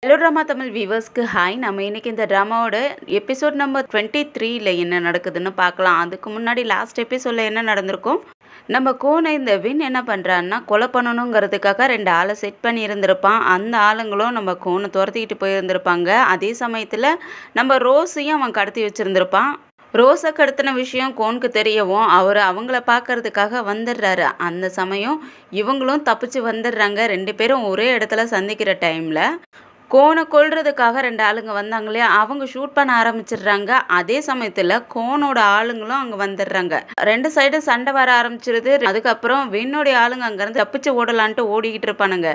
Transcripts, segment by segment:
Hello drama Tamil வியூவர்ஸ்க்கு hi. நம்ம இன்னைக்கு இந்த ட்ராமாவோட எபிசோட் நம்பர் 23ல என்ன நடக்குதுன்னு பார்க்கலாம். அதுக்கு முன்னாடி லாஸ்ட் எபிசோடில் என்ன நடந்திருக்கும், நம்ம கோனை இந்த வின் என்ன பண்ணுறான்னா கொலை பண்ணணுங்கிறதுக்காக 2 ஆளை செட் பண்ணி இருந்திருப்பான். அந்த ஆளுங்களும் நம்ம கோனை துரத்திக்கிட்டு போயிருந்திருப்பாங்க. அதே சமயத்தில் நம்ம ரோஸையும் அவன் கடத்தி வச்சுருந்துருப்பான். ரோஸை கடத்தின விஷயம் கோனுக்கு தெரியவும் அவர் அவங்கள பார்க்கறதுக்காக வந்துடுறாரு. அந்த சமயம் இவங்களும் தப்பிச்சு வந்துடுறாங்க. 2 பேரும் ஒரே இடத்துல சந்திக்கிற டைமில் கோனை கொல்றதுக்காக 2 ஆளுங்க வந்தாங்க இல்லையா, அவங்க ஷூட் பண்ண ஆரம்பிச்சிடுறாங்க. அதே சமயத்தில் கோனோட ஆளுங்களும் அங்கே வந்துடுறாங்க. 2 சைடும் சண்டை வர ஆரம்பிச்சிருது. அதுக்கப்புறம் வின்னோடைய ஆளுங்க அங்கேருந்து தப்பிச்சு ஓடலான்ட்டு ஓடிக்கிட்டு இருப்பானுங்க.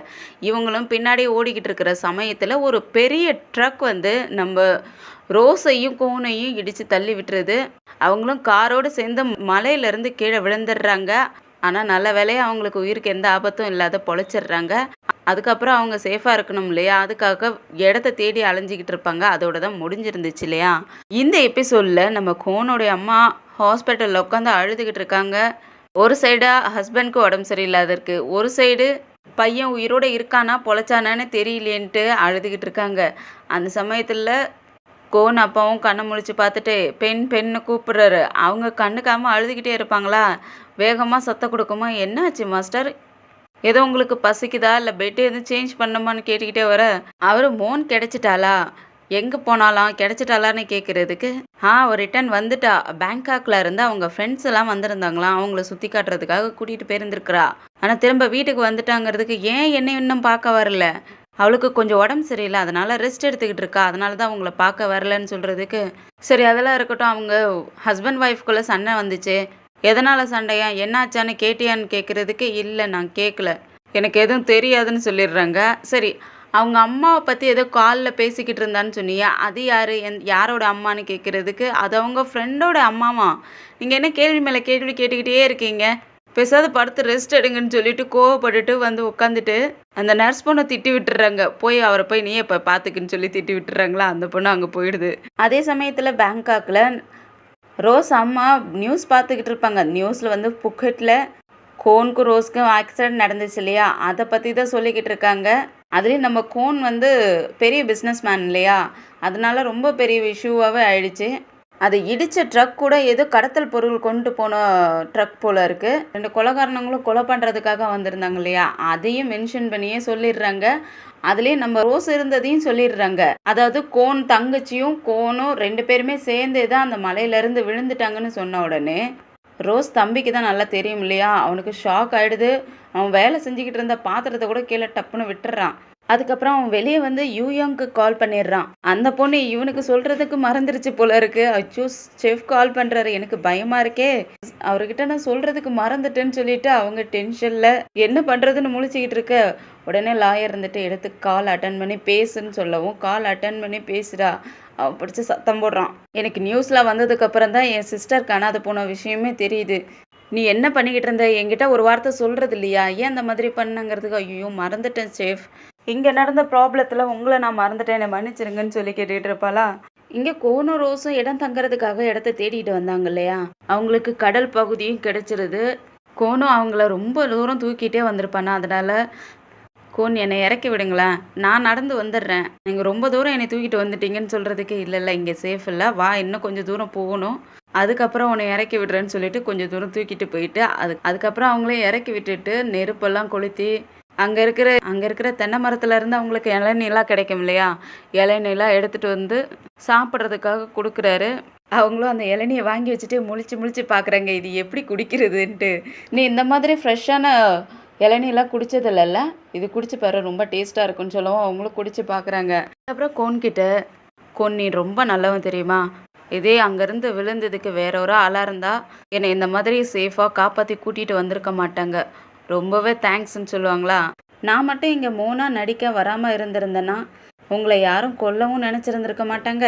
இவங்களும் பின்னாடி ஓடிக்கிட்டு இருக்கிற சமயத்தில் ஒரு பெரிய ட்ரக் வந்து நம்ம ரோஸையும் கோனையும் இடித்து தள்ளி விட்டுருது. அவங்களும் காரோடு சேர்ந்து மலையிலேருந்து கீழே விழுந்துடுறாங்க. ஆனால் நல்ல வேலையாக அவங்களுக்கு உயிருக்கு எந்த ஆபத்தும் இல்லாத பொழைச்சிடுறாங்க. அதுக்கப்புறம் அவங்க சேஃபாக இருக்கணும் இல்லையா, அதுக்காக இடத்த தேடி அலைஞ்சிக்கிட்டு இருப்பாங்க. அதோட தான் முடிஞ்சிருந்துச்சு இல்லையா. இந்த எபிசோடில் நம்ம கோனோடைய அம்மா ஹாஸ்பிட்டலில் உட்காந்து அழுதுகிட்டு இருக்காங்க. ஒரு சைடாக ஹஸ்பண்ட்க்கு உடம்பு சரியில்லாத இருக்கு, ஒரு சைடு பையன் உயிரோடு இருக்கானா பொழைச்சானான்னு தெரியலேன்ட்டு அழுதுகிட்டு இருக்காங்க. அந்த சமயத்தில் கோன் அப்பாவும் கண்ணை முழிச்சு பார்த்துட்டு பெண்ணு கூப்பிடுறாரு. அவங்க கண்ணுக்காமல் அழுதுகிட்டே இருப்பாங்களா, வேகமாக சத்தம் கொடுக்குமா, என்னாச்சு மாஸ்டர், ஏதோ உங்களுக்கு பசிக்குதா இல்லை பெட்டு எதுவும் சேஞ்ச் பண்ணணுமான்னு கேட்டுக்கிட்டே வர, அவர் மோன் கிடைச்சிட்டாளா, எங்கே போனாலாம் கிடைச்சிட்டாலான்னு கேட்குறதுக்கு, அவள் ரிட்டர்ன் வந்துட்டா, பேங்காக்ல இருந்து அவங்க ஃப்ரெண்ட்ஸ் எல்லாம் வந்திருந்தாங்களாம், அவங்கள சுற்றி காட்டுறதுக்காக கூட்டிகிட்டு போயிருந்துருக்குறா, ஆனால் திரும்ப வீட்டுக்கு வந்துட்டாங்கிறதுக்கு ஏன் என்னை இன்னும் பார்க்க வரல, அவளுக்கு கொஞ்சம் உடம்பு சரியில்லை அதனால் ரெஸ்ட் எடுத்துக்கிட்டு இருக்கா, அதனால தான் அவங்கள பார்க்க வரலன்னு சொல்கிறதுக்கு, சரி அதெல்லாம் இருக்கட்டும், அவங்க ஹஸ்பண்ட் ஒய்ஃப்குள்ளே சண்டை வந்துச்சு, எதனால் சண்டையா, என்னாச்சான்னு கேட்டியான்னு கேட்குறதுக்கு, இல்லை நான் கேட்கல, எனக்கு எதுவும் தெரியாதுன்னு சொல்லிடுறாங்க. சரி, அவங்க அம்மாவை பற்றி ஏதோ காலில் பேசிக்கிட்டு இருந்தான்னு சொன்னியா, அது யார், யாரோட அம்மான்னு கேட்குறதுக்கு, அது அவங்க ஃப்ரெண்டோட அம்மாவா, நீங்கள் என்ன கேள்வி மேலே கேள்வி கேட்டுக்கிட்டே இருக்கீங்க, பேசாத படுத்து ரெஸ்ட் எடுங்கன்னு சொல்லிட்டு கோவப்பட்டுட்டு வந்து உட்காந்துட்டு அந்த நர்ஸ் பொண்ணை திட்டி விட்டுறாங்க. அவரை போய் நீயே இப்போ பார்த்துக்குன்னு சொல்லி திட்டி விட்டுறாங்களா, அந்த பொண்ணு அங்கே போயிடுது. அதே சமயத்தில் பேங்காக்கில் ரோஸ் அம்மா நியூஸ் பார்த்துக்கிட்டு இருப்பாங்க. நியூஸில் வந்து புக்கெட்டில் கோனுக்கும் ரோஸ்க்கும் ஆக்சிடென்ட் நடந்துச்சு இல்லையா, அதை பற்றி தான் சொல்லிக்கிட்டு இருக்காங்க. அதுலேயும் நம்ம கோன் வந்து பெரிய பிஸ்னஸ் மேன் இல்லையா, அதனால ரொம்ப பெரிய இஷ்யூவாகவே ஆயிடுச்சு. அது இடித்த ட்ரக் கூட ஏதோ கடத்தல் பொருள் கொண்டு போன ட்ரக் போல் இருக்குது. 2 கொலைகாரணங்களும் கொலை பண்ணுறதுக்காக வந்திருந்தாங்க இல்லையா, அதையும் மென்ஷன் பண்ணியே சொல்லிடுறாங்க. அதுலேயும் நம்ம ரோஸ் இருந்ததையும் சொல்லிடுறாங்க. அதாவது கோன் தங்கச்சியும் கோனும் 2 பேருமே சேர்ந்தே தான் அந்த மலையிலேருந்து விழுந்துட்டாங்கன்னு சொன்ன உடனே ரோஸ் தம்பிக்கு தான் நல்லா தெரியும் இல்லையா, அவனுக்கு ஷாக் ஆகிடுது. அவன் வேலை செஞ்சுக்கிட்டு இருந்த பாத்திரத்தை கூட கீழே டப்புன்னு விட்டுறான். அதுக்கப்புறம் அவன் வெளியே வந்து யூயாங்க்கு கால் பண்ணிடுறான். அந்த பொண்ணு இவனுக்கு சொல்கிறதுக்கு மறந்துருச்சு போல இருக்கு. அச்சோ, செஃப் கால் பண்ணுறாரு, எனக்கு பயமாக இருக்கே, அவர்கிட்ட நான் சொல்கிறதுக்கு மறந்துட்டேன்னு சொல்லிட்டு அவங்க டென்ஷனில் என்ன பண்ணுறதுன்னு முழிச்சிக்கிட்டு இருக்க. உடனே லாயர் இருந்துட்டு எடுத்து கால் அட்டன் பண்ணி பேசுன்னு சொல்லவும் கால் அட்டன் பண்ணி பேசுடா, அவன் பிடிச்சி சத்தம் போடுறான். எனக்கு நியூஸில் வந்ததுக்கப்புறம் தான் என் சிஸ்டர் காணாத போன விஷயமே தெரியுது. நீ என்ன பண்ணிக்கிட்டு இருந்த, என்கிட்ட ஒரு வார்த்தை சொல்கிறது இல்லையா, ஏன் அந்த மாதிரி பண்ணங்கிறதுக்கு, ஐயோ மறந்துட்டேன் சேஃப், இங்கே நடந்த ப்ராப்ளத்தில் உங்களை நான் மறந்துட்டேன், என்னை மன்னிச்சிருங்கன்னு சொல்லி கேட்டுக்கிட்டு இருப்பாளா. இங்கே கோனும் ரோஸும் இடம் தங்குறதுக்காக இடத்த தேடிட்டு வந்தாங்க இல்லையா, அவங்களுக்கு கடல் பகுதியும் கிடைச்சிருது. கோனும் அவங்கள ரொம்ப தூரம் தூக்கிட்டே வந்திருப்பானா, அதனால் கோன் என்னை இறக்கி விடுங்களேன், நான் நடந்து வந்துடுறேன், நீங்கள் ரொம்ப தூரம் என்னை தூக்கிட்டு வந்துட்டீங்கன்னு சொல்கிறதுக்கு, இல்லை இங்கே சேஃப் இல்லை, வா இன்னும் கொஞ்சம் தூரம் போகணும், அதுக்கப்புறம் உன்னை இறக்கி விடுறேன்னு சொல்லிட்டு கொஞ்சம் தூரம் தூக்கிட்டு போயிட்டு அதுக்கப்புறம் அவங்களே இறக்கி விட்டுட்டு நெருப்பெல்லாம் கொளுத்தி அங்கே இருக்கிற தென்னை மரத்துலேருந்து அவங்களுக்கு இளநீலாம் கிடைக்கும் இல்லையா, இளநீலாம் எடுத்துகிட்டு வந்து சாப்பிட்றதுக்காக கொடுக்குறாரு. அவங்களும் அந்த இளநியை வாங்கி வச்சுட்டு முழிச்சு பார்க்குறாங்க, இது எப்படி குடிக்கிறதுன்ட்டு. நீ இந்த மாதிரி ஃப்ரெஷ்ஷான இளநீலாம் குடித்ததில்ல, இது குடிச்சு பாரு ரொம்ப டேஸ்ட்டாக இருக்குன்னு சொல்லவும் அவங்களும் குடிச்சு பார்க்குறாங்க. அப்புறம் கோன் நீ ரொம்ப நல்லவன் தெரியுமா, இதே அங்கேருந்து விழுந்ததுக்கு வேற ஒரு ஆளாக இருந்தால் என்னை இந்த மாதிரி சேஃபாக காப்பாற்றி கூட்டிகிட்டு வந்திருக்க மாட்டாங்க, ரொம்பவே தேங்க்ஸ்ன்னு சொல்லுவாங்களா. நான் மட்டும் இங்கே மோனாக நடிக்க வராமல் இருந்திருந்தேன்னா உங்களை யாரும் கொல்லவும் நினச்சிருந்துருக்க மாட்டாங்க,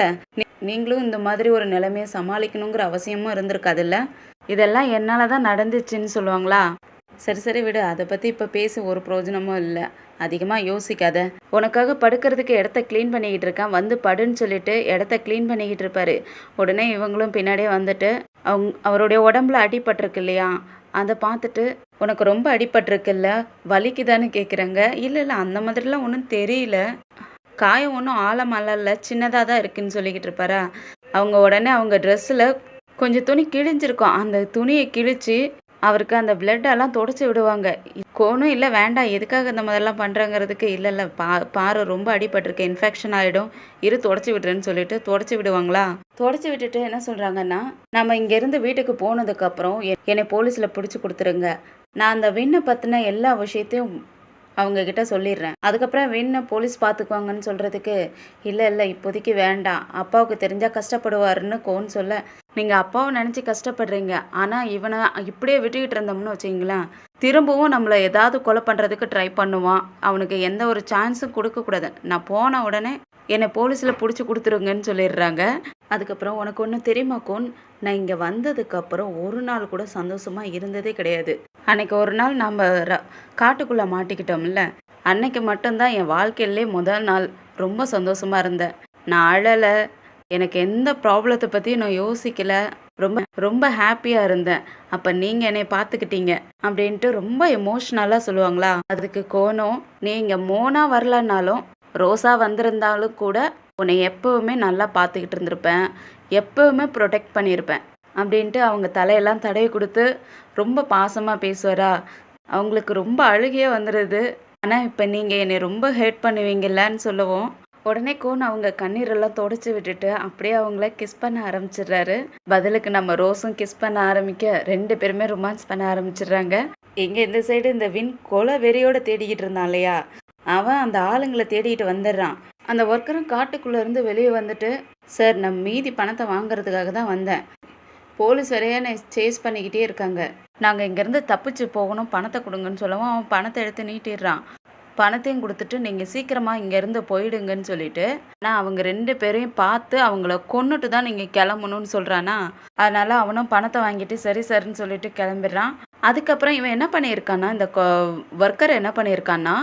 நீங்களும் இந்த மாதிரி ஒரு நிலைமையை சமாளிக்கணுங்கிற அவசியமும் இருந்திருக்காதுல்ல, இதெல்லாம் என்னால் தான் நடந்துச்சுன்னு சொல்லுவாங்களா. சரி விடு, அதை பற்றி இப்போ பேசி ஒரு பிரயோஜனமும் இல்லை, அதிகமாக யோசிக்காத, உனக்காக படுக்கிறதுக்கு இடத்த க்ளீன் பண்ணிக்கிட்டு இருக்கான், வந்து படுன்னு சொல்லிட்டு இடத்த க்ளீன் பண்ணிக்கிட்டு இருப்பாரு. உடனே இவங்களும் பின்னாடியே வந்துட்டு அவருடைய உடம்புல அடிபட்டிருக்கு இல்லையா, அதை பார்த்துட்டு உனக்கு ரொம்ப அடிபட்டிருக்குல்ல, வலிக்குதான்னு கேட்குறாங்க. இல்லை அந்த மாதிரிலாம் ஒன்றும் தெரியல, காயம் ஒன்றும் ஆழமெல்லாம் இல்ல. சின்னதா தான் இருக்குன்னு சொல்லிக்கிட்டு இருப்பாரா, அவங்க உடனே அவங்க ட்ரெஸ்ஸில கொஞ்சம் துணி கிழிஞ்சிருக்கும். அந்த துணிய கிழிச்சு அவருக்கு அந்த பிளட்டெல்லாம் தொடச்சி விடுவாங்க. கோனும் இல்ல வேண்டாம் எதுக்காக இந்த மாதிரிலாம் பண்றங்கிறதுக்கு, இல்ல இல்ல பாரு ரொம்ப அடிபட்டுருக்கு இன்ஃபெக்ஷன் ஆயிடும். இரு தொடச்சி விடுறேன்னு சொல்லிட்டு தொடச்சி விடுவாங்களா, தொடச்சி விட்டுட்டு என்ன சொல்றாங்கன்னா, நம்ம இங்கேருந்து வீட்டுக்கு போனதுக்கப்புறம் என்னை போலீஸ்ல பிடிச்சு குடுத்துருங்க. நான் அந்த வின்ன பத்தின எல்லா விஷயத்தையும் அவங்க கிட்ட சொல்லிடுறேன். அதுக்கப்புறம் வின்ன போலீஸ் பார்த்துக்குவாங்கன்னு சொல்றதுக்கு, இல்ல இல்ல இப்போதைக்கு வேண்டாம். அப்பாவுக்கு தெரிஞ்சா கஷ்டப்படுவாருன்னு கோன் சொல்ல, நீங்க அப்பாவை நினைச்சு கஷ்டப்படுறீங்க. ஆனா இவனை இப்படியே விட்டுக்கிட்டு இருந்தோம்னு வச்சுங்களேன், திரும்பவும் நம்மள ஏதாவது கொலை பண்றதுக்கு ட்ரை பண்ணுவான். அவனுக்கு எந்த ஒரு சான்ஸும் கொடுக்கக்கூடாது. நான் போன உடனே என்னை போலீஸில் பிடிச்சி கொடுத்துருங்கன்னு சொல்லிடுறாங்க. அதுக்கப்புறம் உனக்கு ஒன்று தெரியுமா கோன், நான் இங்கே வந்ததுக்கப்புறம் ஒரு நாள் கூட சந்தோஷமாக இருந்ததே கிடையாது. அன்னைக்கு ஒரு நாள் நம்ம காட்டுக்குள்ளே மாட்டிக்கிட்டோம்ல, அன்னைக்கு மட்டும்தான் என் வாழ்க்கையிலே முதல் நாள் ரொம்ப சந்தோஷமாக இருந்தேன். நான் அழலை, எனக்கு எந்த ப்ராப்ளத்தை பற்றியும் நான் யோசிக்கலை, ரொம்ப ரொம்ப ஹாப்பியாக இருந்தேன். அப்போ நீங்கள் என்னை பார்த்துக்கிட்டீங்க அப்படின்ட்டு ரொம்ப எமோஷ்னலாக சொல்லுவாங்களா. அதுக்கு கோனம், நீ இங்கே மோனா வரலன்னாலும் ரோஸா வந்திருந்தாலும் கூட உன்னை எப்போவுமே நல்லா பார்த்துக்கிட்டு இருந்திருப்பேன், எப்போவுமே ப்ரொடெக்ட் பண்ணியிருப்பேன் அப்படின்ட்டு அவங்க தலையெல்லாம் தடவி கொடுத்து ரொம்ப பாசமாக பேசுவாரா. அவங்களுக்கு ரொம்ப அழுகையாக வந்துடுது. ஆனால் இப்போ நீங்கள் என்னை ரொம்ப ஹேட் பண்ணுவீங்கல்லன்னு சொல்லவும், உடனே கோன் அவங்க கண்ணீரெல்லாம் தொடச்சி விட்டுட்டு அப்படியே அவங்கள கிஸ் பண்ண ஆரம்பிச்சிடுறாரு. பதிலுக்கு நம்ம ரோஸும் கிஸ் பண்ண ஆரம்பிக்க 2 பேருமே ரொமான்ஸ் பண்ண ஆரம்பிச்சிடுறாங்க. இங்கே இந்த சைடு இந்த வின் கொலை வெறியோட தேடிக்கிட்டு இருந்தான் இல்லையா, அவன் அந்த ஆளுங்களை தேடிட்டு வந்துடுறான். அந்த ஒர்க்கரும் காட்டுக்குள்ளே இருந்து வெளியே வந்துட்டு, சார் நான் மீதி பணத்தை வாங்குறதுக்காக தான் வந்தேன், போலீஸ் வரையா என்னை சேஸ் பண்ணிக்கிட்டே இருக்காங்க, நாங்கள் இங்கேருந்து தப்பிச்சு போகணும், பணத்தை கொடுங்கன்னு சொல்லவும் அவன் பணத்தை எடுத்து நீட்டிடுறான். பணத்தையும் கொடுத்துட்டு நீங்கள் சீக்கிரமாக இங்கேருந்து போயிடுங்கன்னு சொல்லிட்டு, நான் அவங்க 2 பேரையும் பார்த்து அவங்கள கொன்னுட்டு தான் நீங்கள் கிளம்பணும்னு சொல்கிறானா. அதனால் அவனும் பணத்தை வாங்கிட்டு சரி சரின்னு சொல்லிட்டு கிளம்பிடுறான். அதுக்கப்புறம் இவன் என்ன பண்ணியிருக்கான்னா, இந்த ஒர்க்கர் என்ன பண்ணியிருக்கான்னா,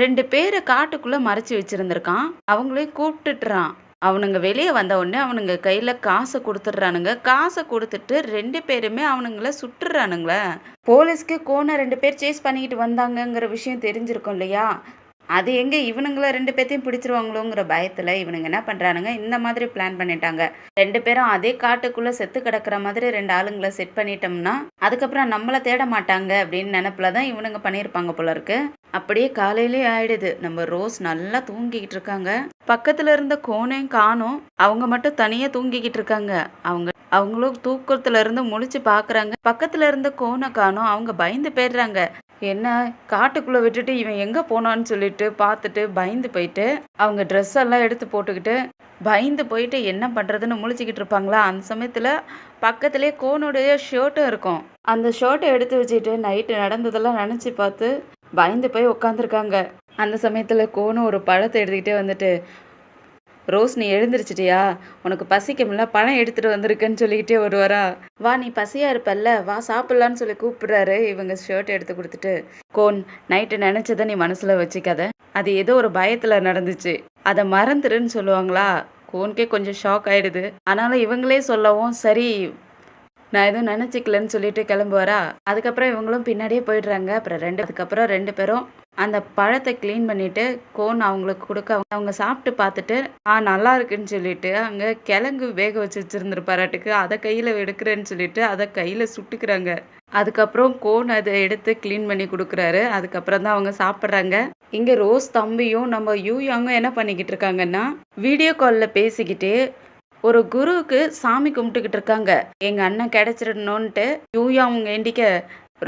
2 பேரை காட்டுக்குள்ளே மறைச்சி வச்சுருந்துருக்கான். அவங்களையும் கூப்பிட்டுட்டுறான். அவனுங்க வெளியே வந்த உடனே அவனுங்க கையில் காசை கொடுத்துட்றானுங்க. காசை கொடுத்துட்டு 2 பேருமே அவனுங்கள சுட்டுறானுங்களே. போலீஸ்க்கு கோனை 2 பேர் சேஸ் பண்ணிக்கிட்டு வந்தாங்கங்கிற விஷயம் தெரிஞ்சிருக்கும் இல்லையா, அது எங்கே இவனுங்கள 2 பேர்த்தையும் பிடிச்சிருவாங்களோங்கிற பயத்தில் இவனுங்க என்ன பண்ணுறானுங்க, இந்த மாதிரி பிளான் பண்ணிட்டாங்க. 2 பேரும் அதே காட்டுக்குள்ளே செத்து கிடக்கிற மாதிரி 2 ஆளுங்களை செட் பண்ணிட்டோம்னா அதுக்கப்புறம் நம்மளை தேட மாட்டாங்க அப்படின்னு நினப்பில் தான் இவனுங்க பண்ணியிருப்பாங்க போல இருக்கு. அப்படியே காலையிலே ஆயிடுது. நம்ம ரோஸ் நல்லா தூங்கிக்கிட்டு இருக்காங்க. பக்கத்துல இருந்த கோனையும் காணும். அவங்க மட்டும் தனியா தூங்கிக்கிட்டு இருக்காங்க. அவங்களும் தூக்கத்துல இருந்து முழிச்சு பாக்குறாங்க. பக்கத்துல இருந்த கோனை காணும். அவங்க பயந்து போயிடுறாங்க. என்ன காட்டுக்குள்ள விட்டுட்டு இவன் எங்க போனான்னு சொல்லிட்டு பார்த்துட்டு பயந்து போயிட்டு அவங்க ட்ரெஸ் எல்லாம் எடுத்து போட்டுக்கிட்டு பயந்து போயிட்டு என்ன பண்றதுன்னு முழிச்சுக்கிட்டு இருப்பாங்களா. அந்த சமயத்துல பக்கத்துலேயே கோனுடைய ஷர்ட்டும் இருக்கும். அந்த ஷர்ட்டை எடுத்து வச்சுட்டு நைட்டு நடந்ததெல்லாம் நினச்சி பார்த்து பயந்து போய் உட்காந்துருக்காங்க. அந்த சமயத்தில் கோனும் ஒரு பழத்தை எடுத்துக்கிட்டே வந்துட்டு, ரோஸ் நீ எழுந்திரிச்சிட்டியா, உனக்கு பசிக்கும்ல, பழம் எடுத்துகிட்டு வந்திருக்குன்னு சொல்லிக்கிட்டே வருவாரா. வா நீ பசியாக இருப்பல்ல, வா சாப்பிட்லான்னு சொல்லி கூப்பிடுறாரு. இவங்க ஷர்ட் எடுத்து கொடுத்துட்டு, கோன் நைட்டு நினச்சதை நீ மனசில் வச்சுக்காத, அது ஏதோ ஒரு பயத்தில் நடந்துச்சு, அதை மறந்துருன்னு சொல்லுவாங்களா. கோனுக்கே கொஞ்சம் ஷாக் ஆகிடுது. ஆனாலும் இவங்களே சொல்லவும் சரி நான் எதுவும் நினச்சிக்கலன்னு சொல்லிட்டு கிளம்புவாரா. அதுக்கப்புறம் இவங்களும் பின்னாடியே போயிடுறாங்க. அதுக்கப்புறம் 2 பேரும் அந்த பழத்தை க்ளீன் பண்ணிட்டு கோன் அவங்களுக்கு கொடுக்க அவங்க சாப்பிட்டு பார்த்துட்டு நல்லா இருக்குன்னு சொல்லிட்டு அங்கே கிழங்கு வேக வச்சு வச்சுருந்துருப்பாராட்டுக்கு அதை கையில் எடுக்கிறேன்னு சொல்லிட்டு அதை கையில் சுட்டுக்கிறாங்க. அதுக்கப்புறம் கோன் அதை எடுத்து க்ளீன் பண்ணி கொடுக்குறாரு. அதுக்கப்புறம் தான் அவங்க சாப்பிட்றாங்க. இங்கே ரோஸ் தம்பியும் நம்ம யூயாங்கும் என்ன பண்ணிக்கிட்டு இருக்காங்கன்னா வீடியோ காலில் பேசிக்கிட்டு ஒரு குருவுக்கு சாமி கும்பிட்டுக்கிட்டு இருக்காங்க. எங்கள் அண்ணன் கிடைச்சிடணுன்ட்டு யூயாவும் வேண்டிக்க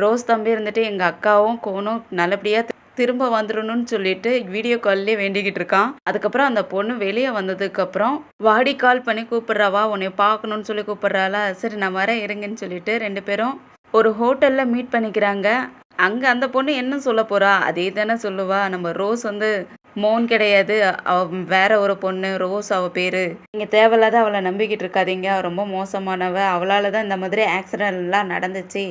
ரோஸ் தம்பி இருந்துட்டு எங்கள் அக்காவும் கோனும் நல்லபடியாக திரும்ப வந்துடணும்னு சொல்லிட்டு வீடியோ கால்லே வேண்டிக்கிட்டு இருக்கான். அதுக்கப்புறம் அந்த பொண்ணு வெளியே வந்ததுக்கப்புறம் வாடி கால் பண்ணி கூப்பிட்றாவா, உன்னை பார்க்கணுன்னு சொல்லி கூப்பிட்றாளா. சரி நான் வரேன் இருங்கன்னு சொல்லிட்டு 2 பேரும் ஒரு ஹோட்டலில் மீட் பண்ணிக்கிறாங்க. அங்கே அந்த பொண்ணு என்ன சொல்ல போகிறா, அதே தானே சொல்லுவா. நம்ம ரோஸ் வந்து மோன் கிடையாது, அவ வேற ஒரு பொண்ணு ரோஸ், அவள் பேர். நீங்கள் தேவையில்லாத அவளை நம்பிக்கிட்டு இருக்காதீங்க, ரொம்ப மோசமானவ, அவளால் தான் இந்த மாதிரி ஆக்சிடென்ட்லாம் நடந்துச்சு.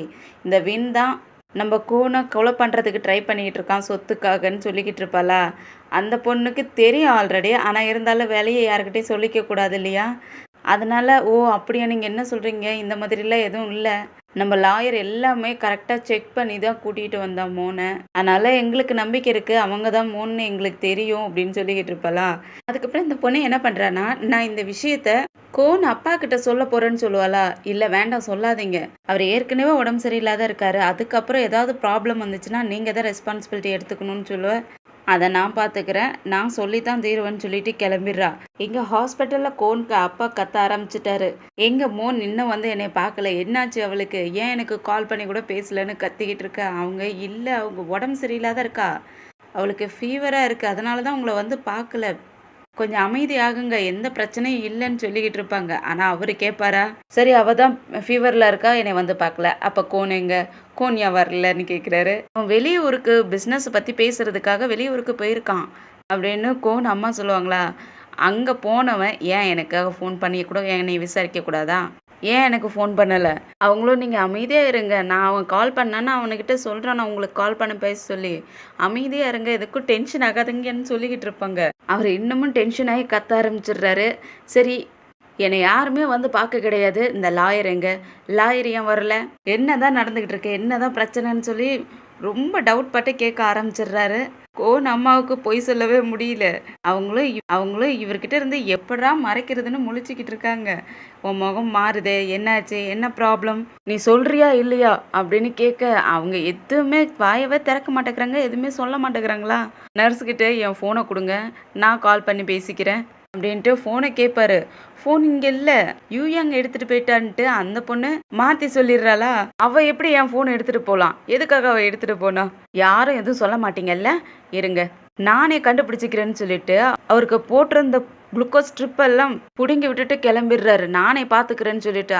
இந்த வின் தான் நம்ம கோனை கொலை பண்ணுறதுக்கு ட்ரை பண்ணிக்கிட்டு இருக்கான் சொத்துக்காகன்னு சொல்லிக்கிட்டு இருப்பாளா. அந்த பொண்ணுக்கு தெரியும் ஆல்ரெடி. ஆனால் இருந்தாலும் வேலையை யாருக்கிட்டையும் சொல்லிக்க கூடாது இல்லையா. அதனால ஓ அப்படியா, நீங்கள் என்ன சொல்கிறீங்க, இந்த மாதிரிலாம் எதுவும் இல்லை, நம்ம லாயர் எல்லாமே கரெக்டாக செக் பண்ணி தான் கூட்டிகிட்டு வந்தான் மோனை. அதனால எங்களுக்கு நம்பிக்கை இருக்கு. அவங்க தான் மோன்னு எங்களுக்கு தெரியும் அப்படின்னு சொல்லிக்கிட்டு இருப்பாளா. அதுக்கப்புறம் இந்த பொண்ணு என்ன பண்றான்னா, நான் இந்த விஷயத்த கோன் அப்பா கிட்ட சொல்ல போறேன்னு சொல்லுவாளா. இல்ல வேண்டாம் சொல்லாதீங்க. அவர் ஏற்கனவே உடம்பு சரியில்லாத இருக்காரு. அதுக்கப்புறம் ஏதாவது ப்ராப்ளம் வந்துச்சுன்னா நீங்க தான் ரெஸ்பான்சிபிலிட்டி எடுத்துக்கணும்னு சொல்லுவ. அதை நான் பார்த்துக்கிறேன். நான் சொல்லி தான் தீருவேன்னு சொல்லிட்டு கிளம்பிடுறா. எங்க ஹாஸ்பிட்டலில் கோனுக்கு அப்பா கத்த ஆரம்பிச்சிட்டாரு. எங்க மோன் இன்னும் வந்து என்னை பார்க்கல. என்னாச்சு அவளுக்கு? ஏன் எனக்கு கால் பண்ணி கூட பேசலன்னு கத்திக்கிட்டு இருக்கா. அவங்க இல்லை, அவங்க உடம்பு சரியில்லாத இருக்கா. அவளுக்கு ஃபீவராக இருக்குது. அதனால தான் உங்களை வந்து பார்க்கல. கொஞ்சம் அமைதியாகுங்க. எந்த பிரச்சனையும் இல்லைன்னு சொல்லிக்கிட்டு இருப்பாங்க. ஆனால் அவரு கேட்பாரா? சரி அவள் தான் ஃபீவரில் இருக்கா, என்னை வந்து பார்க்கல. அப்போ கோன் எங்க? கோன் ஏன் வரலன்னு கேட்குறாரு. அவன் வெளியூருக்கு பிஸ்னஸ் பற்றி பேசுறதுக்காக வெளியூருக்கு போயிருக்கான் அப்படின்னு கோன் அம்மா சொல்லுவாங்களா. அங்கே போனவன் ஏன் எனக்காக ஃபோன் பண்ணி கூட என்னை விசாரிக்க கூடாதா? ஏன் எனக்கு ஃபோன் பண்ணலை? அவங்களும் நீங்கள் அமைதியாக இருங்க, நான் அவன் கால் பண்ணான்னு அவனுக்கிட்ட சொல்கிறான், நான் உங்களுக்கு கால் பண்ண பேச சொல்லி. அமைதியாக இருங்க, எதுக்கும் டென்ஷன் ஆகாதுங்கன்னு சொல்லிக்கிட்டு இருப்பாங்க. அவர் இன்னமும் டென்ஷன் ஆகி கத்த ஆரம்பிச்சிடுறாரு. சரி என்னை யாருமே வந்து பார்க்க கிடையாது. இந்த லாயர் எங்க? லாயர் ஏன் வரல? என்ன தான் நடந்துக்கிட்டு இருக்கு, என்ன தான் பிரச்சனைன்னு சொல்லி ரொம்ப டவுட் பட்டு கேட்க ஆரம்பிச்சிடுறாரு. கோன் அம்மாவுக்கு பொய் சொல்லவே முடியல. அவங்களும் இவர்கிட்ட இருந்து எப்படா மறைக்கிறதுன்னு முழிச்சுக்கிட்டு இருக்காங்க. உன் முகம் மாறுதே, என்னாச்சு, என்ன ப்ராப்ளம், நீ சொல்றியா இல்லையா அப்படின்னு கேட்க அவங்க எதுவுமே வாயவே திறக்க மாட்டேங்கிறாங்க, எதுவுமே சொல்ல மாட்டேங்கிறாங்களா. நர்ஸுக்கிட்ட என் ஃபோனை கொடுங்க, நான் கால் பண்ணி பேசிக்கிறேன் அப்படின்ட்டு ஃபோனை கேட்பாரு. ஃபோன் இங்கே இல்லை, யூயாங் எடுத்துகிட்டு போயிட்டான்ட்டு அந்த பொண்ணு மாற்றி சொல்லிடுறாளா. அவள் எப்படி என் ஃபோன் எடுத்துகிட்டு போகலாம்? எதுக்காக அவள் எடுத்துகிட்டு போனா? யாரும் எதுவும் சொல்ல மாட்டீங்கல்ல, இருங்க நானே கண்டுபிடிச்சிக்கிறேன்னு சொல்லிட்டு அவருக்கு போட்டிருந்த குளுக்கோஸ் ட்ரிப்பெல்லாம் பிடுங்கி விட்டுட்டு கிளம்பிடுறாரு. நானே பார்த்துக்கிறேன்னு சொல்லிட்டு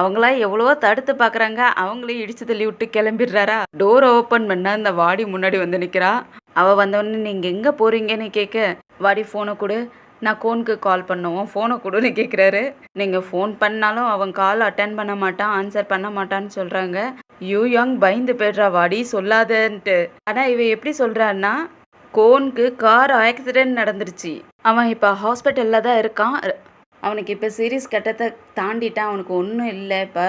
அவங்களா எவ்வளவோ தடுத்து பார்க்குறாங்க, அவங்களையும் இடிச்சு தள்ளி விட்டு கிளம்பிடுறாரா. டோரை ஓப்பன் பண்ண அந்த வாடி முன்னாடி வந்து நிற்கிறா. அவள் வந்தவொடனே நீங்கள் எங்கே போகிறீங்கன்னு கேட்க, வாடி ஃபோனை கொடு, நான் கோனுக்கு கால் பண்ணுவோம், ஃபோனை கொடுன்னு கேட்குறாரு. நீங்கள் ஃபோன் பண்ணாலும் அவன் கால் அட்டன் பண்ண மாட்டான், ஆன்சர் பண்ண மாட்டான்னு சொல்கிறாங்க. யூயாங் பயந்து போய்ட்றா, வாடி சொல்லாதன்ட்டு. ஆனால் இவ எப்படி சொல்கிறான்னா, கோனுக்கு கார் ஆக்சிடென்ட் நடந்துருச்சு, அவன் இப்போ ஹாஸ்பிட்டலில் தான் இருக்கான், அவனுக்கு இப்போ சீரியஸ் கட்டத்தை தாண்டிட்டான், அவனுக்கு ஒன்றும் இல்லை இப்போ.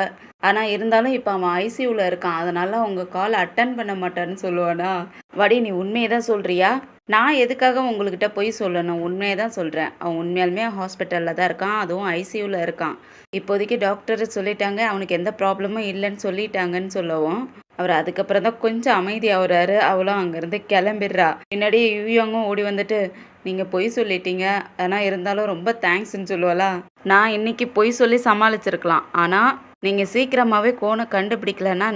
ஆனால் இருந்தாலும் இப்போ அவன் ஐசியூவில் இருக்கான், அதனால உங்கள் கால் அட்டன் பண்ண மாட்டான்னு சொல்லுவானா. வாடி நீ உண்மையை தான் சொல்கிறியா? நான் எதுக்காக உங்கள்கிட்ட போய் சொல்லணும்? உண்மையை தான் சொல்கிறேன். அவன் உண்மையாலுமே ஹாஸ்பிட்டலில் தான் இருக்கான், அதுவும் ஐசியூவில் இருக்கான். இப்போதைக்கு டாக்டர் சொல்லிட்டாங்க, அவனுக்கு எந்த ப்ராப்ளமும் இல்லைன்னு சொல்லிட்டாங்கன்னு சொல்லவும் அவர் அதுக்கப்புறம் தான் கொஞ்சம் அமைதியாகிறாரு. அவளும் அங்கேருந்து கிளம்பிடுறா. பின்னாடி யூயாங்கும் ஓடி வந்துட்டு, நீங்கள் பொய் சொல்லிட்டீங்க, ஆனால் இருந்தாலும் ரொம்ப தேங்க்ஸ்ன்னு சொல்லுவாளா. நான் இன்னைக்கு பொய் சொல்லி சமாளிச்சிருக்கலாம், ஆனால் நீங்கள் சீக்கிரமாகவே கோனை கண்டுபிடிக்கலன்னா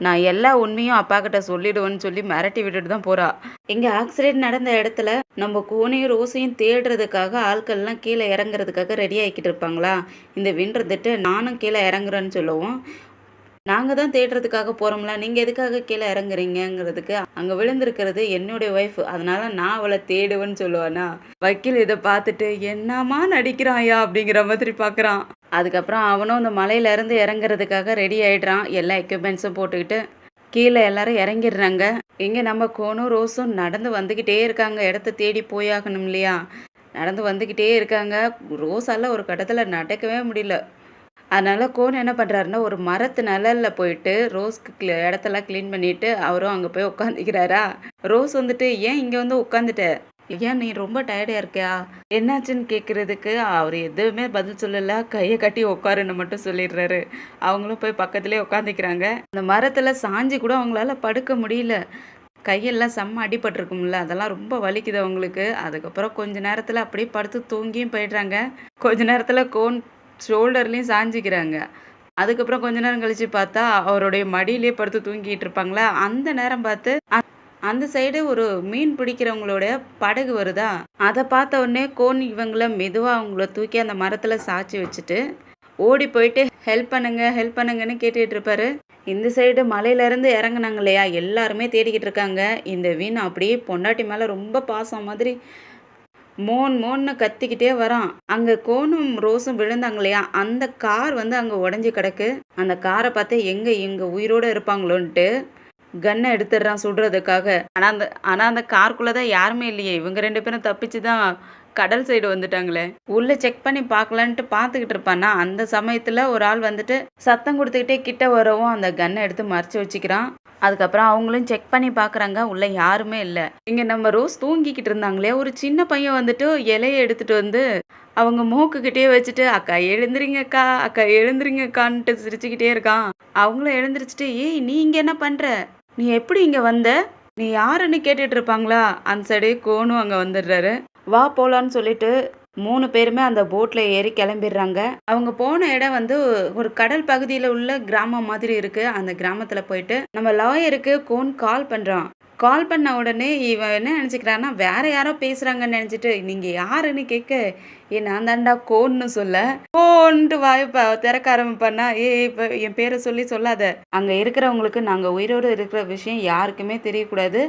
நான் எல்லா உண்மையும் அப்பா கிட்ட சொல்லிடுவேன்னு சொல்லி மிரட்டி விட்டுட்டு தான் போகிறா. இங்கே ஆக்சிடென்ட் நடந்த இடத்துல நம்ம கோனையும் ரோஸையும் தேடுறதுக்காக ஆட்கள்லாம் கீழே இறங்குறதுக்காக ரெடி ஆகிக்கிட்டு இருப்பாங்களா. இந்த வின்றுட்டு நானும் கீழே இறங்குறேன்னு சொல்லுவோம். நாங்கள் தான் தேடுறதுக்காக போகிறோம்ல, நீங்கள் எதுக்காக கீழே இறங்குறீங்கிறதுக்கு, அங்கே விழுந்திருக்கிறது என்னுடைய ஒய்ஃப், அதனால நான் அவளை தேடுவேன்னு சொல்லுவானா. வக்கீல் இதை பார்த்துட்டு என்னமா நடிக்கிறாயா அப்படிங்கிற மாதிரி பார்க்குறான். அதுக்கப்புறம் அவனும் இந்த மலையிலேருந்து இறங்குறதுக்காக ரெடி ஆகிடுறான். எல்லா எக்யூப்மெண்ட்ஸும் போட்டுக்கிட்டு கீழே எல்லாரும் இறங்கிடுறாங்க. இங்கே நம்ம கோனும் ரோஸும் நடந்து வந்துக்கிட்டே இருக்காங்க. இடத்த தேடி போயாகணும் இல்லையா. நடந்து வந்துக்கிட்டே இருக்காங்க. ரோஸால் ஒரு கட்டத்தில் நடக்கவே முடியல. அதனால் கோன் என்ன பண்ணுறாருன்னா, ஒரு மரத்து நிழலில் போயிட்டு ரோஸ்க்கு இடத்தெல்லாம் க்ளீன் பண்ணிவிட்டு அவரும் அங்கே போய் உட்காந்துக்கிறாரா. ரோஸ் வந்துட்டு ஏன் இங்கே வந்து உட்காந்துட்ட, ஏன் நீ ரொம்ப டயர்டாக இருக்கியா, என்னாச்சுன்னு கேட்குறதுக்கு அவர் எதுவுமே பதில் சொல்லலை. கையை கட்டி உட்காருன்னு மட்டும் சொல்லிடுறாரு. அவங்களும் போய் பக்கத்துலேயே உட்காந்துக்கிறாங்க. அந்த மரத்தில் சாஞ்சி கூட அவங்களால படுக்க முடியல. கையெல்லாம் செம்ம அடிபட்டிருக்கும்ல, அதெல்லாம் ரொம்ப வலிக்குது அவங்களுக்கு. அதுக்கப்புறம் கொஞ்ச நேரத்தில் அப்படியே படுத்து தூங்கியும் போயிடுறாங்க. கொஞ்ச நேரத்தில் கோன் ஷோல்டர்லேயும் சாஞ்சிக்கிறாங்க. அதுக்கப்புறம் கொஞ்ச நேரம் கழித்து பார்த்தா அவருடைய மடியிலே படுத்து தூங்கிட்டு இருப்பாங்களா. அந்த நேரம் பார்த்து அந்த சைடு ஒரு மீன் பிடிக்கிறவங்களோட படகு வருதா. அதை பார்த்த உடனே கோன் இவங்கள மெதுவாக அவங்கள தூக்கி அந்த மரத்தில் சாய்ச்சி வச்சுட்டு ஓடி போயிட்டு ஹெல்ப் பண்ணுங்கன்னு கேட்டுட்டு இருப்பாரு. இந்த சைடு மலையிலேருந்து இறங்குனாங்க இல்லையா, எல்லாருமே தேடிக்கிட்டு இருக்காங்க. இந்த வீண் அப்படியே பொண்டாட்டி மேலே ரொம்ப பாசம் மாதிரி மோன்னு கத்திக்கிட்டே வரான். அங்கே கோனும் ரோஸும் விழுந்தாங்க இல்லையா, அந்த கார் வந்து அங்கே உடஞ்சி கிடக்கு. அந்த காரை பார்த்து எங்கே உயிரோடு இருப்பாங்களோன்ட்டு கன்னை எடுத்துடுறான் சுடுறதுக்காக. ஆனால் அந்த காருக்குள்ளே தான் யாருமே இல்லையே. இவங்க 2 பேரும் தப்பிச்சு தான் கடல் சைடு வந்துட்டாங்களே. உள்ள செக் பண்ணி பார்க்கலான்ட்டு பார்த்துக்கிட்டு இருப்பானா, அந்த சமயத்துல ஒரு ஆள் வந்துட்டு சத்தம் குடுத்துக்கிட்டே கிட்ட வரவும் அந்த கன்ன எடுத்து மறைச்சு வச்சுக்கிறான். அதுக்கப்புறம் அவங்களும் செக் பண்ணி பார்க்குறாங்க. உள்ள யாருமே இல்ல. இங்க நம்ம ரோஸ் தூங்கிக்கிட்டு இருந்தாங்களே, ஒரு சின்ன பையன் வந்துட்டு இலைய எடுத்துட்டு வந்து அவங்க மூக்குக்கிட்டயே வச்சுட்டு, "அக்கா எழுந்திரிங்கக்கா, அக்கா எழுந்திரிங்கக்கான்ட்டு" சிரிச்சுக்கிட்டே இருக்கான். அவங்களும் எழுந்திரிச்சுட்டு, "ஏய் நீ இங்க என்ன பண்ற? நீ எப்படி இங்க வந்த? நீ யாருன்னு?" கேட்டுட்டு இருப்பாங்களா, அந்த சைடே கோனும் அங்க வந்துடுறாரு. வா போலான்னு சொல்லிட்டு 3 பேருமே அந்த போட்ல ஏறி கிளம்பிடுறாங்க. அவங்க போன இடம் வந்து ஒரு கடல் பகுதியில உள்ள கிராமம் மாதிரி இருக்கு. அந்த கிராமத்துல போயிட்டு நம்ம லாயருக்கு கோன் கால் பண்றான். கால் பண்ண உடனே இவன் என்ன நினைச்சுக்கிறான்னா, வேற யாரோ பேசுறாங்கன்னு நினைச்சிட்டு, நீங்க யாருன்னு கேட்க, நான் தான்டா கோன்னு சொல்ல, கோன்ட்டு வாய திறக்க ஆரம்பிப்பானா, இப்ப என் பேரை சொல்லி சொல்லாத. அங்க இருக்கிறவங்களுக்கு நாங்க உயிரோடு இருக்கிற விஷயம் யாருக்குமே தெரியக்கூடாது.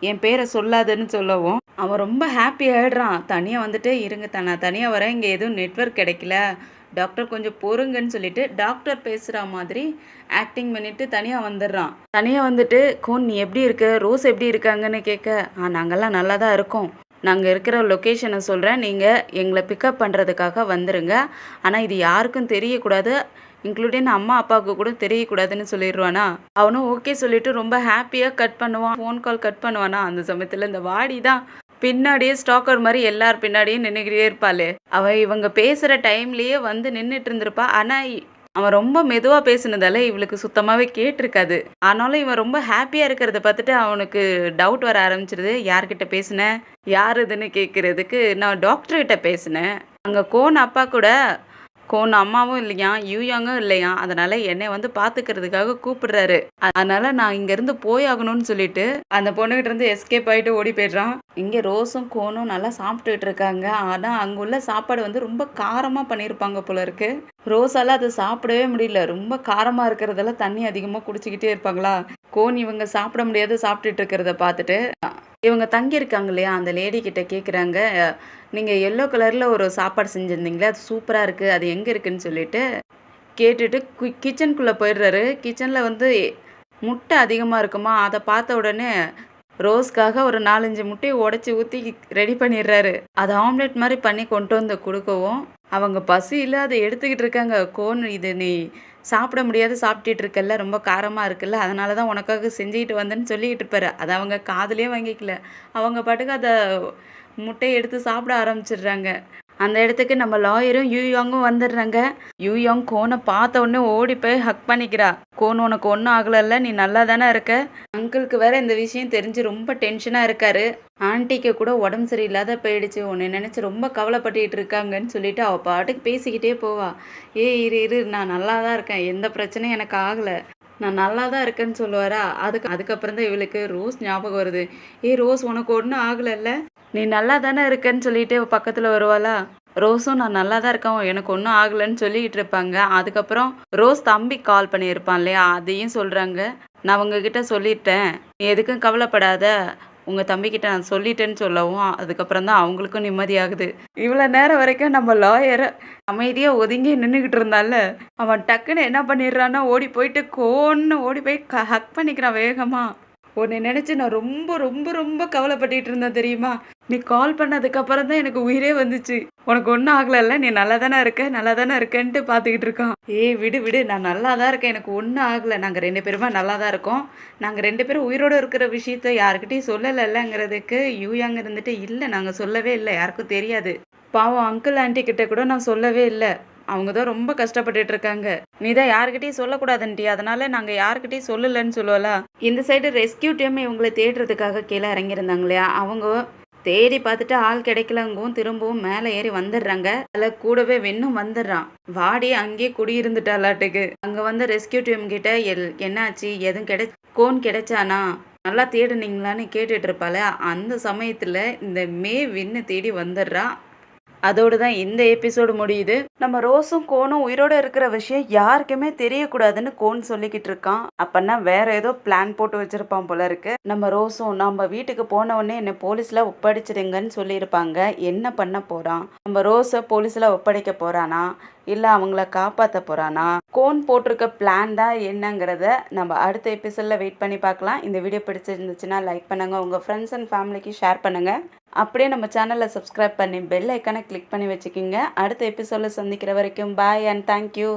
என் பேரை சொல்லாதன்னு சொல்லவும் அவன் ரொம்ப ஹாப்பி ஆயிடுறான். தனியா வந்துட்டு, இருங்க நான் தனியா வரேன், இங்க எதுவும் நெட்வொர்க் கிடைக்கல, டாக்டர் கொஞ்சம் பொறுங்கன்னு சொல்லிட்டு டாக்டர் பேசுற மாதிரி ஆக்டிங் பண்ணிட்டு தனியா வந்துடுறான். தனியா வந்துட்டு, கோன் நீ எப்படி இருக்க, ரோஸ் எப்படி இருக்காங்கன்னு கேட்க, நாங்கெல்லாம் நல்லா தான் இருக்கோம், நாங்க இருக்கிற லொக்கேஷனை சொல்றேன், நீங்க எங்களை பிக்கப் பண்றதுக்காக வந்துருங்க, ஆனா இது யாருக்கும் தெரியக்கூடாது, இன்க்ளூடிங் அம்மா அப்பாவுக்கு கூட தெரியக்கூடாதுன்னு சொல்லிடுவானா. அவனும் ஓகே சொல்லிட்டு ரொம்ப ஹாப்பியா கட் பண்ணுவான். ஃபோன் கால் கட் பண்ணுவானா. அந்த சமயத்துல இந்த வாடி தான் பின்னாடியே ஸ்டாக்கர் மாதிரி எல்லார் பின்னாடியும் நின்றுக்கிட்டே இருப்பாளே. அவ இவங்க பேசுற டைம்லயே வந்து நின்றுட்டு இருந்திருப்பா. ஆனா அவன் ரொம்ப மெதுவா பேசுனதால இவளுக்கு சுத்தமாவே கேட்டிருக்காது. ஆனாலும் இவன் ரொம்ப ஹாப்பியா இருக்கிறத பார்த்துட்டு அவனுக்கு டவுட் வர ஆரம்பிச்சிருது. யார்கிட்ட பேசுனேன், யார் இதுன்னு கேட்கறதுக்கு, நான் டாக்டர் கிட்ட பேசினேன். அங்க கோன் அப்பா கூட கோன் அம்மாவும் இல்லையாம், யூயாங்கும் இல்லையாம், அதனால என்னை வந்து பாத்துக்கிறதுக்காக கூப்பிடுறாரு. அதனால நான் இங்க இருந்து போயாகணும்னு சொல்லிட்டு அந்த பொண்ணுகிட்ட இருந்து எஸ்கேப் ஆயிட்டு ஓடி போயிடுறான். இங்க ரோஸும் கோனும் நல்லா சாப்பிட்டுட்டு இருக்காங்க. ஆனா அங்குள்ள சாப்பாடு வந்து ரொம்ப காரமா பண்ணியிருப்பாங்க போல இருக்கு. ரோஸால அதை சாப்பிடவே முடியல. ரொம்ப காரமா இருக்கிறதெல்லாம் தண்ணி அதிகமா குடிச்சுக்கிட்டே இருப்பாங்களா. கோன் இவங்க சாப்பிட முடியாது சாப்பிட்டுட்டு இருக்கிறத பார்த்துட்டு இவங்க தங்கியிருக்காங்க இல்லையா, அந்த லேடி கிட்ட கேட்குறாங்க, நீங்கள் எல்லோ கலரில் ஒரு சாப்பாடு செஞ்சுருந்தீங்களே, அது சூப்பராக இருக்குது, அது எங்கே இருக்குன்னு சொல்லிட்டு கேட்டுட்டு கிச்சனுக்குள்ளே போயிடுறாரு. கிச்சனில் வந்து முட்டை அதிகமாக இருக்குமா, அதை பார்த்த உடனே ரோஸ்க்காக ஒரு 4-5 முட்டையை உடச்சி ஊற்றி ரெடி பண்ணிடுறாரு. அதை ஆம்லெட் மாதிரி பண்ணி கொண்டு வந்து கொடுக்கவும் அவங்க பசியில் அதை எடுத்துக்கிட்டு இருக்காங்க. கோன் இது நீ சாப்பிட முடியாது சாப்பிட்டுட்டு இருக்கல்ல, ரொம்ப காரமாக இருக்குல்ல, அதனால தான் உனக்காக செஞ்சுக்கிட்டு வந்தேன்னு சொல்லிக்கிட்டு இருப்பாரு. அதை அவங்க காதுலேயே வாங்கிக்கல. அவங்க பாட்டுக்கு அதை முட்டையை எடுத்து சாப்பிட ஆரம்பிச்சிடுறாங்க. அந்த இடத்துக்கு நம்ம லாயரும் யூயாங்கும் வந்துடுறாங்க. யூயாங் கோனை பார்த்த உடனே ஓடி போய் ஹக் பண்ணிக்கிறா. கோன் உனக்கு ஒன்றும் ஆகலைல்ல, நீ நல்லா தானே இருக்க. அங்கிளுக்கு வேற இந்த விஷயம் தெரிஞ்சு ரொம்ப டென்ஷனாக இருக்காரு. ஆன்ட்டிக்கு கூட உடம்பு சரியில்லாத போயிடுச்சு, உன்னை நினச்சி ரொம்ப கவலைப்பட்டுக்கிட்டு இருக்காங்கன்னு சொல்லிட்டு அவள் பாட்டுக்கு பேசிக்கிட்டே போவா. இரு நான் நல்லா தான் இருக்கேன், எந்த பிரச்சனையும் எனக்கு ஆகலை, நான் நல்லா தான் இருக்கேன்னு சொல்லுவாரா. அதுக்கப்புறம் தான் இவளுக்கு ரோஸ் ஞாபகம் வருது. ரோஸ் உனக்கு ஒன்றும் ஆகலைல்ல, நீ நல்லா தானே இருக்கேன்னு சொல்லிட்டு பக்கத்தில் வருவாளா. ரோஸும் நான் நல்லா தான் இருக்கேன், எனக்கு ஒன்றும் ஆகலைன்னு சொல்லிக்கிட்டு இருப்பாங்க. அதுக்கப்புறம் ரோஸ் தம்பி கால் பண்ணியிருப்பான் இல்லையா, அதையும் சொல்கிறாங்க. நான் உங்ககிட்ட சொல்லிட்டேன், நீ எதுக்கும் கவலைப்படாத, உங்கள் தம்பிக்கிட்ட நான் சொல்லிட்டேன்னு சொல்லவும் அதுக்கப்புறம் தான் அவங்களுக்கும் நிம்மதியாகுது. இவ்வளோ நேரம் வரைக்கும் நம்ம லாயரை அமைதியாக ஒதுங்கி நின்றுக்கிட்டு இருந்தால, அவன் டக்குன்னு என்ன பண்ணிடுறான்னா ஓடி போயிட்டு கோன்னு ஓடி போய் ஹக் பண்ணிக்கிறான் வேகமாக. உன்னை நினச்சி நான் ரொம்ப ரொம்ப ரொம்ப கவலைப்பட்டுட்டு இருந்தேன் தெரியுமா, நீ கால் பண்ணதுக்கப்புறம் தான் எனக்கு உயிரே வந்துச்சு, உனக்கு ஒன்றும் ஆகலைல்ல, நீ நல்லா தானே இருக்கேன்ட்டு பார்த்துக்கிட்டு இருக்கான். விடு நான் நல்லா தான் இருக்கேன், எனக்கு ஒன்றும் ஆகலை, நாங்கள் 2 பேருமே நல்லா தான் இருக்கோம், நாங்கள் 2 பேரும் உயிரோடு இருக்கிற விஷயத்த யாருக்கிட்டையும் சொல்லலைங்கிறதுக்கு யூயாங்க இருந்துட்டு, இல்லை நாங்கள் சொல்லவே இல்லை, யாருக்கும் தெரியாது, பாவம் அங்கிள் ஆண்டி கிட்ட கூட நான் சொல்லவே இல்லை, அவங்க தான் ரொம்ப கஷ்டப்பட்டுட்டு இருக்காங்க, நீ தான் யாருக்கிட்டையும் சொல்லக்கூடாதுன்ட்டி, அதனால நாங்கள் யாருக்கிட்டையும் சொல்லலைன்னு சொல்லுவலா. இந்த சைடு ரெஸ்கியூ டீம் இவங்களை தேடுறதுக்காக கீழே இறங்கியிருந்தாங்க இல்லையா, அவங்க தேடி பார்த்துட்டு ஆள் கிடைக்கலங்கவும் திரும்பவும் மேலே ஏறி வந்துடுறாங்க. அதில் கூடவே வெண்ணும் வந்துடுறான். வாடி அங்கேயே குடியிருந்துட்டாலாட்டுக்கு. அங்கே வந்து ரெஸ்கியூ டீம் கிட்ட என்னாச்சு, எதுவும் கோன் கிடைச்சானா, நல்லா தேடுனீங்களான்னு கேட்டுட்டு இருப்பாள். அந்த சமயத்தில் இந்த வின்னு தேடி வந்துடுறா. அதோடு தான் இந்த எபிசோடு முடியுது. நம்ம ரோஸும் கோனும் உயிரோடு இருக்கிற விஷயம் யாருக்குமே தெரியக்கூடாதுன்னு கோன் சொல்லிக்கிட்டு இருக்கான். அப்பன்னா வேற ஏதோ பிளான் போட்டு வச்சிருப்பான் போல இருக்கு. நம்ம ரோஸும் நம்ம வீட்டுக்கு போன உடனே என்னை போலீஸ்ல ஒப்படைச்சிடுங்கன்னு சொல்லியிருப்பாங்க. என்ன பண்ண போறான், நம்ம ரோஸை போலீஸ்ல ஒப்படைக்க போறானா இல்ல அவங்கள காப்பாற்ற போறானா, கோன் போட்டிருக்க பிளான் தான் என்னங்கிறத நம்ம அடுத்த எபிசோட்ல வெயிட் பண்ணி பார்க்கலாம். இந்த வீடியோ பிடிச்சிருந்துச்சுன்னா லைக் பண்ணுங்க, உங்க ஃப்ரெண்ட்ஸ் அண்ட் ஃபேமிலிக்கு ஷேர் பண்ணுங்க. அப்படியே நம்ம சேனலை சப்ஸ்கிரைப் பண்ணி பெல் ஐக்கானை கிளிக் பண்ணி வச்சுக்கிங்க. அடுத்த எபிசோடில் சந்திக்கிற வரைக்கும் பாய் அண்ட் தேங்க்யூ.